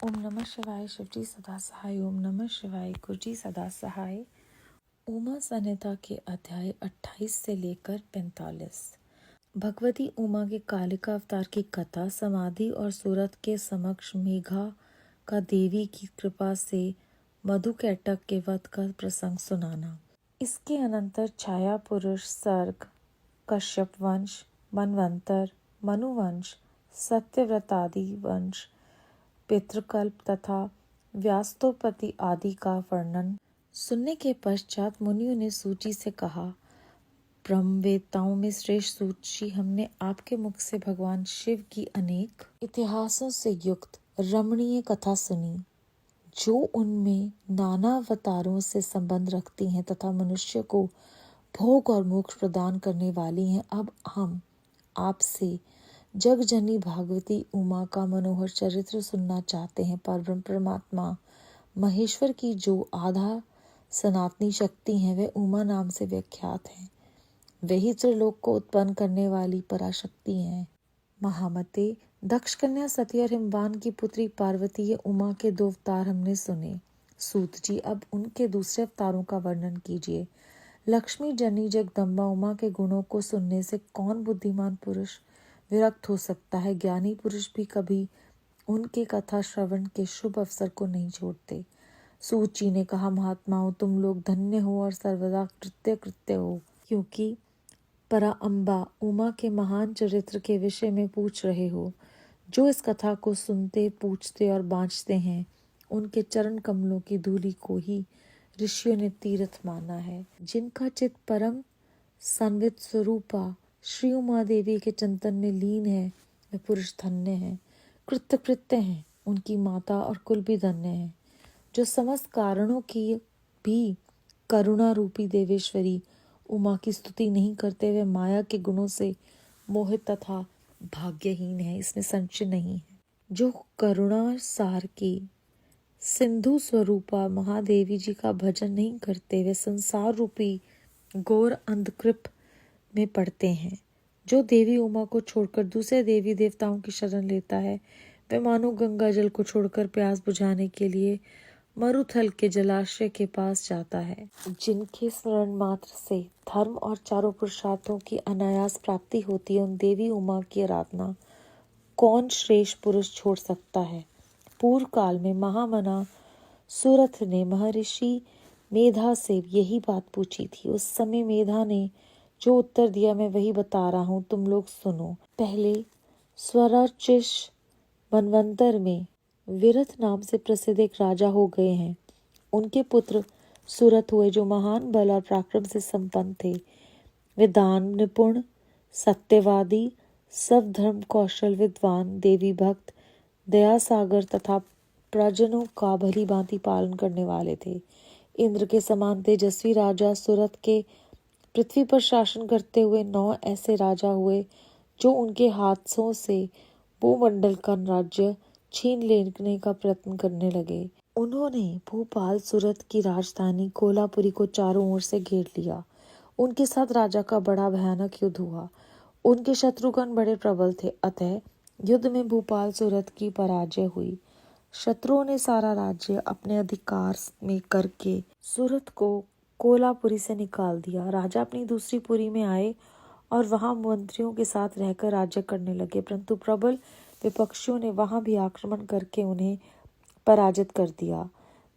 ओम नमः शिवाय। शिवजी सदा सहाय। ओम नमः शिवाय। गुरुजी सदा सहाय। उमा संहिता के अध्याय 28 से लेकर 45। भगवती उमा के कालिका अवतार की कथा, समाधि और सूरत के समक्ष मेघा का देवी की कृपा से मधुकैटक के वध का प्रसंग सुनाना। इसके अनंतर छाया पुरुष, सर्ग, कश्यप वंश, मनवंतर, मनुवंश, सत्यव्रतादि वंश, पितृकल्प तथा व्यास्तोपति आदि का वर्णन सुनने के पश्चात मुनियों ने सूची से कहा, ब्रह्मवेत्ताओं में श्रेष्ठ सूची, हमने आपके मुख से भगवान शिव की अनेक इतिहासों से युक्त रमणीय कथा सुनी, जो उनमें नाना अवतारों से संबंध रखती हैं तथा मनुष्य को भोग और मोक्ष प्रदान करने वाली हैं। अब हम आपसे जगजननी भागवती उमा का मनोहर चरित्र सुनना चाहते हैं। परब्रह्म परमात्मा महेश्वर की जो आधा सनातनी शक्ति है, वह उमा नाम से विख्यात है। वही त्रिलोक को उत्पन्न करने वाली पराशक्ति है। महामते, दक्ष कन्या सती और हिमवान की पुत्री पार्वती, ये उमा के 2 अवतार हमने सुने। सूत जी, अब उनके दूसरे अवतारों का वर्णन कीजिए। लक्ष्मी जनी जगदम्बा उमा के गुणों को सुनने से कौन बुद्धिमान पुरुष विरक्त हो सकता है। ज्ञानी पुरुष भी कभी उनके कथा श्रवण के शुभ अवसर को नहीं छोड़ते। सूची ने कहा, महात्माओं, तुम लोग धन्य हो और सर्वदा कृत्य हो, क्योंकि परा अम्बा उमा के महान चरित्र के विषय में पूछ रहे हो। जो इस कथा को सुनते, पूछते और बाँचते हैं, उनके चरण कमलों की धूलि को ही ऋषियों ने तीर्थ माना है। जिनका चित्त परम संवित स्वरूपा श्री उमा देवी के चिंतन में लीन है, वे पुरुष धन्य हैं, कृत्य हैं। उनकी माता और कुल भी धन्य है। जो समस्त कारणों की भी करुणा रूपी देवेश्वरी उमा की स्तुति नहीं करते, वे माया के गुणों से मोहित तथा भाग्यहीन है, इसमें संशय नहीं है। जो करुणा सार की सिंधु स्वरूपा महादेवी जी का भजन नहीं करते, वे संसार रूपी घोर अंधकृप में पड़ते हैं। जो देवी उमा को छोड़कर दूसरे देवी देवताओं की शरण लेता है, वे मानो गंगा जल को छोड़कर प्यास बुझाने के लिए मरुथल के जलाशय के पास जाता है। जिनके स्मरण मात्र से धर्म और चारों पुरुषार्थों की अनायास प्राप्ति होती है, उन देवी उमा की आराधना कौन श्रेष्ठ पुरुष छोड़ सकता है। पूर्व काल में महामना सूरथ ने महर्षि मेधा से यही बात पूछी थी। उस समय मेधा ने जो उत्तर दिया, मैं वही बता रहा हूँ, तुम लोग सुनो। पहले स्वराचिश मनवंतर में विरथ नाम से प्रसिद्ध एक राजा हो गए हैं। उनके पुत्र सूरथ हुए, जो महान बल और पराक्रम से संपन्न थे। वे दान निपुण, सत्यवादी, सब धर्म कौशल विद्वान, देवी भक्त, दया सागर तथा प्रजनों का भली भांति पालन करने वाले थे। इंद्र के समान तेजस्वी राजा सूरथ के पृथ्वी पर शासन करते हुए 9 ऐसे राजा हुए, जो उनके हाथों से भूमंडल का राज्य छीन लेने का प्रयत्न करने लगे। उन्होंने भोपाल सूरत की राजधानी कोल्हापुरी को चारों ओर से घेर लिया। उनके साथ राजा का बड़ा भयानक युद्ध हुआ। उनके शत्रुगण बड़े प्रबल थे, अतः युद्ध में भोपाल सूरत की पराजय हुई। शत्रुओं ने सारा राज्य अपने अधिकार में करके सूरत को कोल्हापुरी से निकाल दिया। राजा अपनी दूसरी पुरी में आए और वहां मंत्रियों के साथ रहकर राज्य करने लगे, परंतु प्रबल विपक्षियों ने वहां भी आक्रमण करके उन्हें पराजित कर दिया।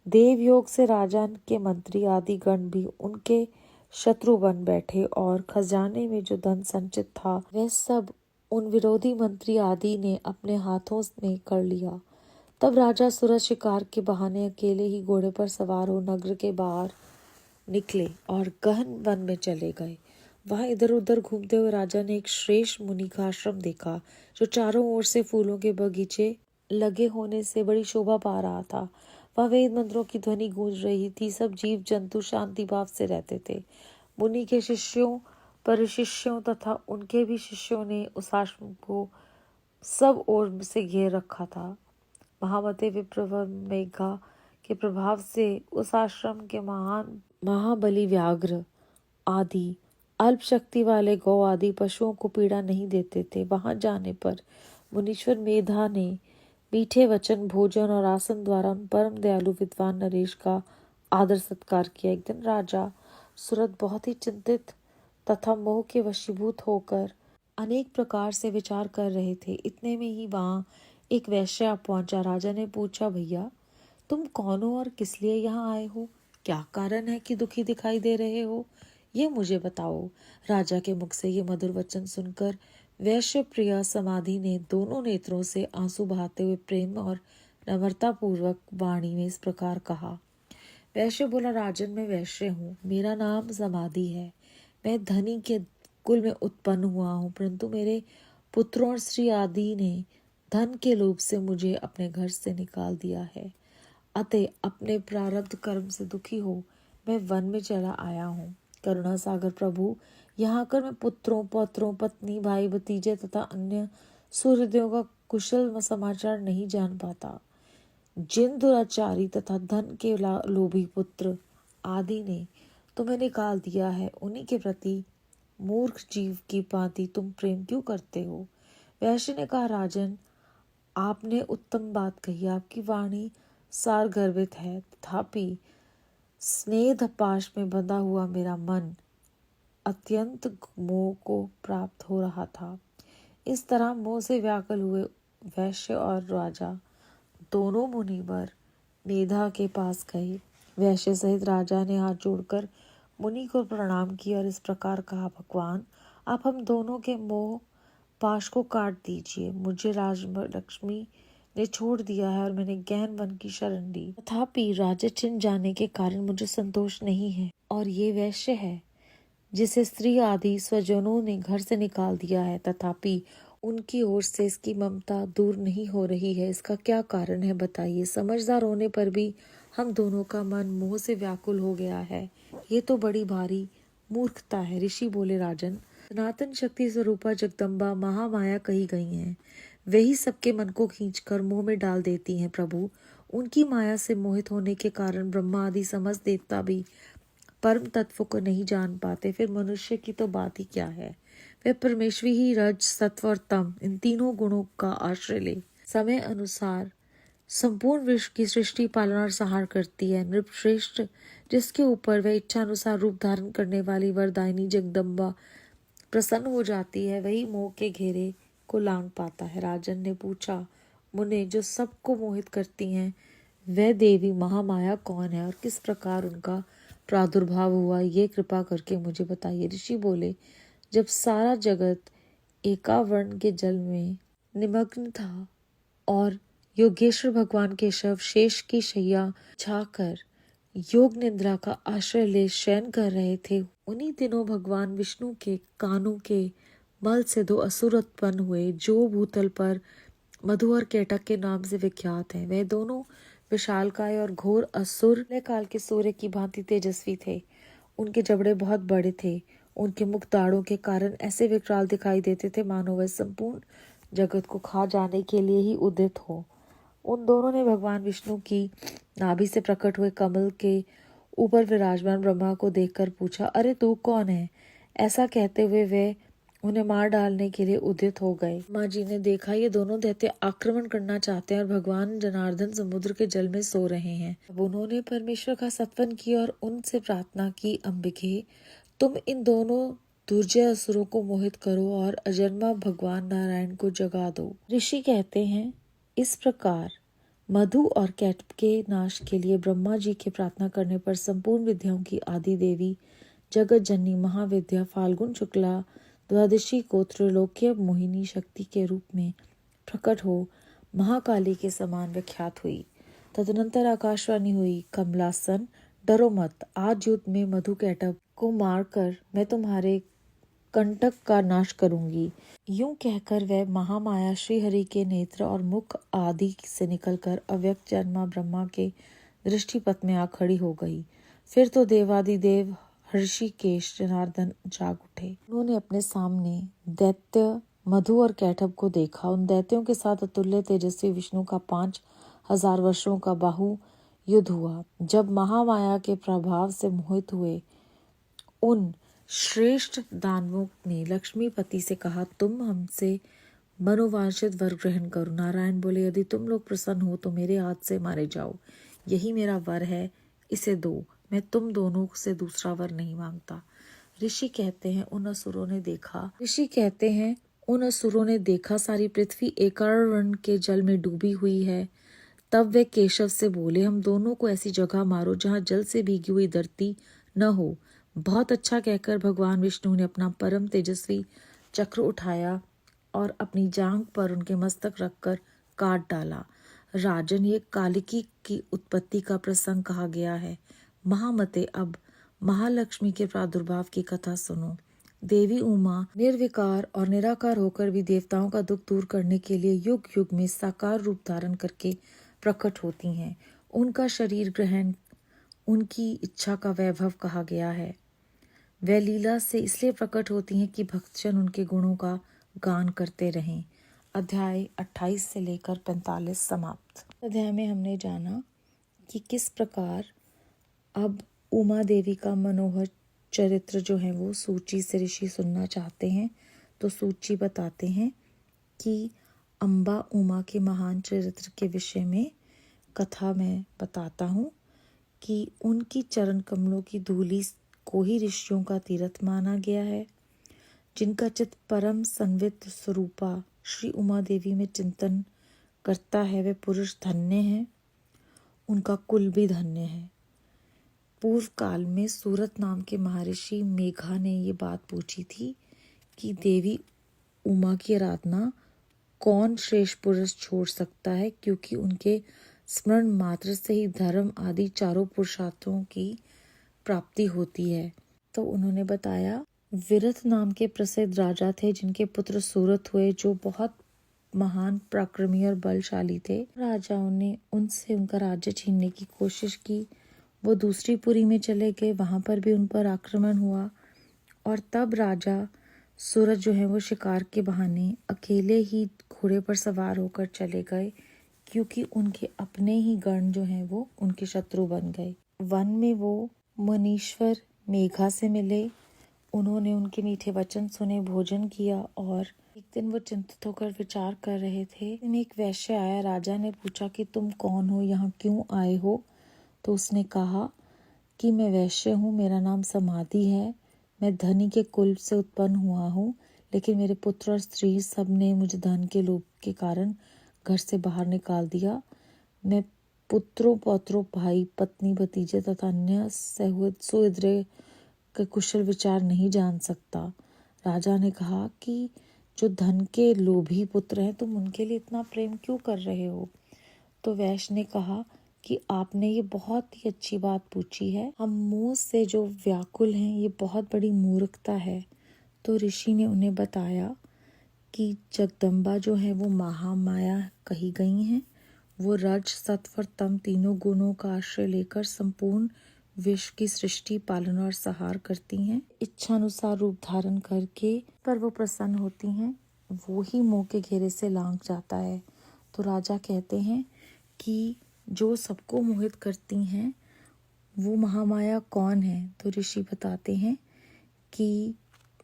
देवयोग से राजा के मंत्री आदि गण भी उनके शत्रु बन बैठे और खजाने में जो धन संचित था, वह सब उन विरोधी मंत्री आदि ने अपने हाथों में कर लिया। तब राजा सूरत शिकार के बहाने अकेले ही घोड़े पर सवार हो नगर के बाहर निकले और गहन वन में चले गए। वहां इधर उधर घूमते हुए राजा ने एक श्रेष्ठ मुनि का आश्रम देखा, जो चारों ओर से फूलों के बगीचे लगे होने से बड़ी शोभा पा रहा था। वह वेद मंत्रों की ध्वनि गूंज रही थी। सब जीव जंतु शांति भाव से रहते थे। मुनि के शिष्यों, परिशिष्यों तथा उनके भी शिष्यों ने उस आश्रम को सब ओर से घेर रखा था। महामते, विप्रवर मेघा के प्रभाव से उस आश्रम के महाबली व्याघ्र आदि अल्प शक्ति वाले गौ आदि पशुओं को पीड़ा नहीं देते थे। वहां जाने पर मुनीश्वर मेधा ने मीठे वचन, भोजन और आसन द्वारा उन परम दयालु विद्वान नरेश का आदर सत्कार किया। एक दिन राजा सूरत बहुत ही चिंतित तथा मोह के वशीभूत होकर अनेक प्रकार से विचार कर रहे थे। इतने में ही वहां एक वैश्य आ पहुंचा। राजा ने पूछा, भैया तुम कौन हो और किस लिए यहाँ आए हो? क्या कारण है कि दुखी दिखाई दे रहे हो? ये मुझे बताओ। राजा के मुख से ये मधुर वचन सुनकर वैश्य प्रिया समाधि ने दोनों नेत्रों से आंसू बहाते हुए प्रेम और नम्रता पूर्वक वाणी में इस प्रकार कहा। वैश्य बोला, राजन मैं वैश्य हूँ, मेरा नाम समाधि है। मैं धनी के कुल में उत्पन्न हुआ हूँ, परंतु मेरे पुत्रों और स्त्री आदि ने धन के लोभ से मुझे अपने घर से निकाल दिया है। अतः अपने प्रारब्ध कर्म से दुखी हो मैं वन में चला आया हूँ। करुणा सागर प्रभु, यहाँ आकर मैं पुत्रों, पौत्रों, पत्नी, भाई, भतीजे तथा अन्य सूर्योदयों का कुशल समाचार नहीं जान पाता। जिन दुराचारी तथा धन के लोभी पुत्र आदि ने तुम्हें निकाल दिया है, उन्हीं के प्रति मूर्ख जीव की भांति तुम प्रेम क्यों करते हो? वैश्य ने कहा, राजन आपने उत्तम बात कही। आपकी वाणी सार गर्वित है, तथापि स्नेह पाश में बंधा हुआ मेरा मन अत्यंत मोह को प्राप्त हो रहा था। इस तरह मोह से व्याकुल हुए वैश्य और राजा दोनों मुनिवर मेधा के पास गए। वैश्य सहित राजा ने हाथ जोड़कर मुनि को प्रणाम किया और इस प्रकार कहा, भगवान आप हम दोनों के मोह पाश को काट दीजिए। मुझे राजलक्ष्मी ने छोड़ दिया है और मैंने गहन वन की शरण ली, तथापि राजा छिन जाने के कारण मुझे संतोष नहीं है। और ये वैश्य है जिसे स्त्री आदि स्वजनों ने घर से निकाल दिया है, तथापि उनकी ओर से इसकी ममता दूर नहीं हो रही है। इसका क्या कारण है बताइए? समझदार होने पर भी हम दोनों का मन मोह से व्याकुल हो गया है। ये तो बड़ी भारी मूर्खता है। ऋषि बोले, राजन सनातन शक्ति स्वरूपा जगदम्बा महामाया कही गई हैं। वही सबके मन को खींचकर मोह में डाल देती हैं। प्रभु उनकी माया से मोहित होने के कारण ब्रह्मा आदि समस्त देवता भी परम तत्व को नहीं जान पाते। फिर मनुष्य की तो बात ही क्या है। वह परमेश्वरी ही रज, सत्व और तम इन तीनों गुणों का आश्रय ले समय अनुसार संपूर्ण विश्व की सृष्टि, पालन और सहार करती है। नृपश्रेष्ठ जिसके ऊपर वह इच्छा अनुसार रूप धारण करने वाली वरदायिनी जगदम्बा प्रसन्न हो जाती है, वही मोह के घेरे को लांग पाता है। राजन ने पूछा, मुने जो सबको मोहित करती हैं वह देवी महामाया कौन है और किस प्रकार उनका प्रादुर्भाव हुआ, ये कृपा करके मुझे बताइए। ऋषि बोले, जब सारा जगत एकावर्ण के जल में निमग्न था और योगेश्वर भगवान केशव शेष की शैया छाकर योग निद्रा का आश्रय ले शयन कर रहे थे, उन्हीं दिनों भगवान विष्णु के कानों के मल से दो असुर उत्पन्न हुए, जो भूतल पर मधु और केटक के नाम से विख्यात हैं। वे दोनों विशालकाय और घोर असुर काल के सूर्य की भांति तेजस्वी थे। उनके जबड़े बहुत बड़े थे। उनके मुख दाढ़ों के कारण ऐसे विकराल दिखाई देते थे मानो वह संपूर्ण जगत को खा जाने के लिए ही उदित हो। उन दोनों ने भगवान विष्णु की नाभि से प्रकट हुए कमल के ऊपर विराजमान ब्रह्मा को देखकर पूछा, अरे तू कौन है? ऐसा कहते हुए वे उन्हें मार डालने के लिए उद्यत हो गए। माँ जी ने देखा ये दोनों दैत्य आक्रमण करना चाहते हैं और भगवान जनार्दन समुद्र के जल में सो रहे हैं। अब उन्होंने परमेश्वर का सत्वन किया और उनसे प्रार्थना की, अंबिके तुम इन दोनों दुर्जय असुरों को मोहित करो और अजन्मा भगवान नारायण को जगा दो। ऋषि कहते हैं, इस प्रकार मधु और कैटभ के नाश के लिए ब्रह्मा जी के प्रार्थना करने पर संपूर्ण विद्याओं की आदि देवी जगत जननी महाविद्या फाल्गुन शुक्ला द्वादशी को त्रिलोक्य मोहिनी शक्ति के रूप में प्रकट हो महाकाली के समान विख्यात हुई। तदनंतर आकाशवाणी हुई, कमलासन डरो मत, आज युद्ध में मधु कैटभ को मारकर मैं तुम्हारे कंटक का नाश करूंगी। यूं कहकर वह महामाया श्रीहरि के नेत्र और मुख आदि से निकलकर अव्यक्त जन्मा ब्रह्मा के दृष्टिपथ में आ खड़ी हो गई। फिर तो देवादिदेव हर्षिकेश जनार्दन जाग उठे। उन्होंने अपने सामने दैत्य मधु और कैटभ को देखा। उन दैत्यों के साथ अतुल्य तेजस्वी विष्णु का 5000 वर्षों का बाहु युद्ध हुआ। जब महामाया के प्रभाव से मोहित हुए उन श्रेष्ठ दानवों ने लक्ष्मीपति से कहा, तुम हमसे मनोवांछित वर ग्रहण करो। नारायण बोले, यदि तुम लोग प्रसन्न हो तो मेरे हाथ से मारे जाओ, यही मेरा वर है, इसे दो, मैं तुम दोनों से दूसरा वर नहीं मांगता। ऋषि कहते हैं उन असुरों ने देखा सारी पृथ्वी एकारण के जल में डूबी हुई है। तब वे केशव से बोले, हम दोनों को ऐसी जगह मारो जहाँ जल से भीगी हुई धरती न हो। बहुत अच्छा कहकर भगवान विष्णु ने अपना परम तेजस्वी चक्र उठाया और अपनी जांघ पर उनके मस्तक रखकर काट डाला। राजन, ये कालिकी की उत्पत्ति का प्रसंग कहा गया है। महामते, अब महालक्ष्मी के प्रादुर्भाव की कथा सुनो। देवी उमा निर्विकार और निराकार होकर भी देवताओं का दुख दूर करने के लिए युग युग में साकार रूप धारण करके प्रकट होती हैं। उनका शरीर ग्रहण उनकी इच्छा का वैभव कहा गया है। वे लीला से इसलिए प्रकट होती हैं कि भक्तजन उनके गुणों का गान करते रहें। अध्याय 28 से लेकर 45 समाप्त। अध्याय में हमने जाना कि किस प्रकार अब उमा देवी का मनोहर चरित्र जो है वो सूची से ऋषि सुनना चाहते हैं। तो सूची बताते हैं कि अम्बा उमा के महान चरित्र के विषय में कथा मैं बताता हूँ कि उनकी चरण कमलों की धूलि को ही ऋषियों का तीर्थ माना गया है। जिनका चित्त परम संवित स्वरूपा श्री उमा देवी में चिंतन करता है, वे पुरुष धन्य हैं, उनका कुल भी धन्य है। पूर्व काल में सूरत नाम के महर्षि मेघा ने ये बात पूछी थी कि देवी उमा की आराधना कौन श्रेष्ठ पुरुष छोड़ सकता है, क्योंकि उनके स्मरण मात्र से ही धर्म आदि चारों पुरुषार्थों की प्राप्ति होती है। तो उन्होंने बताया, विरथ नाम के प्रसिद्ध राजा थे जिनके पुत्र सूरत हुए, जो बहुत महान पराक्रमी और बलशाली थे। राजाओं ने उनसे उनका राज्य छीनने की कोशिश की। वो दूसरी पुरी में चले गए, वहां पर भी उन पर आक्रमण हुआ और तब राजा सूरत जो है वो शिकार के बहाने अकेले ही घोड़े पर सवार होकर चले गए, क्योंकि उनके अपने ही गण जो हैं वो उनके शत्रु बन गए। वन में वो मुनीश्वर मेघा से मिले, उन्होंने उनके मीठे वचन सुने, भोजन किया और एक दिन वो चिंतित होकर विचार कर रहे थे। एक वैश्य आया, राजा ने पूछा कि तुम कौन हो, यहाँ क्यों आए हो? तो उसने कहा कि मैं वैश्य हूँ, मेरा नाम समाधि है, मैं धनी के कुल से उत्पन्न हुआ हूँ, लेकिन मेरे पुत्र और स्त्री सब ने मुझे धन के लोभ के कारण घर से बाहर निकाल दिया। मैं पुत्रों पौत्रों भाई पत्नी भतीजे तथा अन्य सुहृदय के कुशल विचार नहीं जान सकता। राजा ने कहा कि जो धन के लोभी पुत्र हैं, तुम उनके लिए इतना प्रेम क्यों कर रहे हो? तो वैश्य ने कहा कि आपने ये बहुत ही अच्छी बात पूछी है, हम मोह से जो व्याकुल हैं, ये बहुत बड़ी मूर्खता है। तो ऋषि ने उन्हें बताया कि जगदम्बा जो है वो महामाया कही गई हैं। वो रज सत्व तम तीनों गुणों का आश्रय लेकर संपूर्ण विश्व की सृष्टि पालन और संहार करती हैं। इच्छानुसार रूप धारण करके पर वो प्रसन्न होती हैं, वो ही मोह के घेरे से लांघ जाता है। तो राजा कहते हैं कि जो सबको मोहित करती हैं वो महामाया कौन है? तो ऋषि बताते हैं कि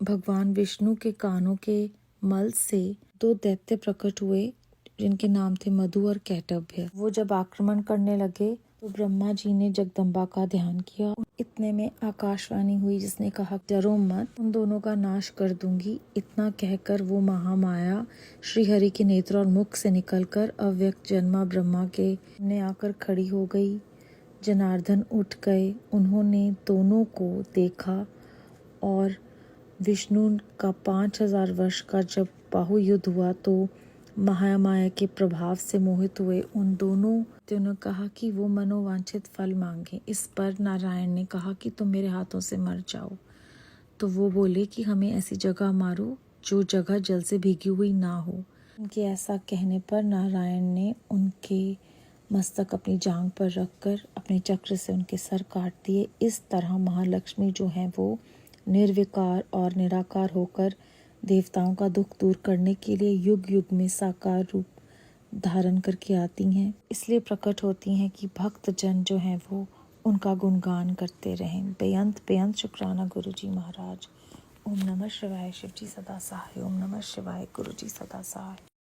भगवान विष्णु के कानों के मल से दो दैत्य प्रकट हुए, जिनके नाम थे मधु और कैटभ्य। वो जब आक्रमण करने लगे तो ब्रह्मा जी ने जगदम्बा का ध्यान किया। इतने में आकाशवाणी हुई जिसने कहा, डरो मत, उन दोनों का नाश कर दूंगी। इतना कहकर वो महामाया श्रीहरि के नेत्र और मुख से निकलकर अव्यक्त जन्मा ब्रह्मा के ने आकर खड़ी हो गई। जनार्दन उठ गए, उन्होंने दोनों को देखा और विष्णु का 5000 वर्ष का जब बाहु युद्ध हुआ तो महामाया के प्रभाव से मोहित हुए उन दोनों ने कहा कि वो मनोवांछित फल मांगे। इस पर नारायण ने कहा कि तुम मेरे हाथों से मर जाओ। तो वो बोले कि हमें ऐसी जगह मारो जो जगह जल से भीगी हुई ना हो। उनके ऐसा कहने पर नारायण ने उनके मस्तक अपनी जांघ पर रखकर अपने चक्र से उनके सर काट दिए। इस तरह महालक्ष्मी जो है वो निर्विकार और निराकार होकर देवताओं का दुख दूर करने के लिए युग युग में साकार रूप धारण करके आती हैं। इसलिए प्रकट होती हैं कि भक्त जन जो हैं वो उनका गुणगान करते रहें। बेअंत शुक्राना गुरु जी महाराज। ओम नमः शिवाय। शिव जी सदा सहाय। ओम नमः शिवाय। गुरु जी सदा सहाय।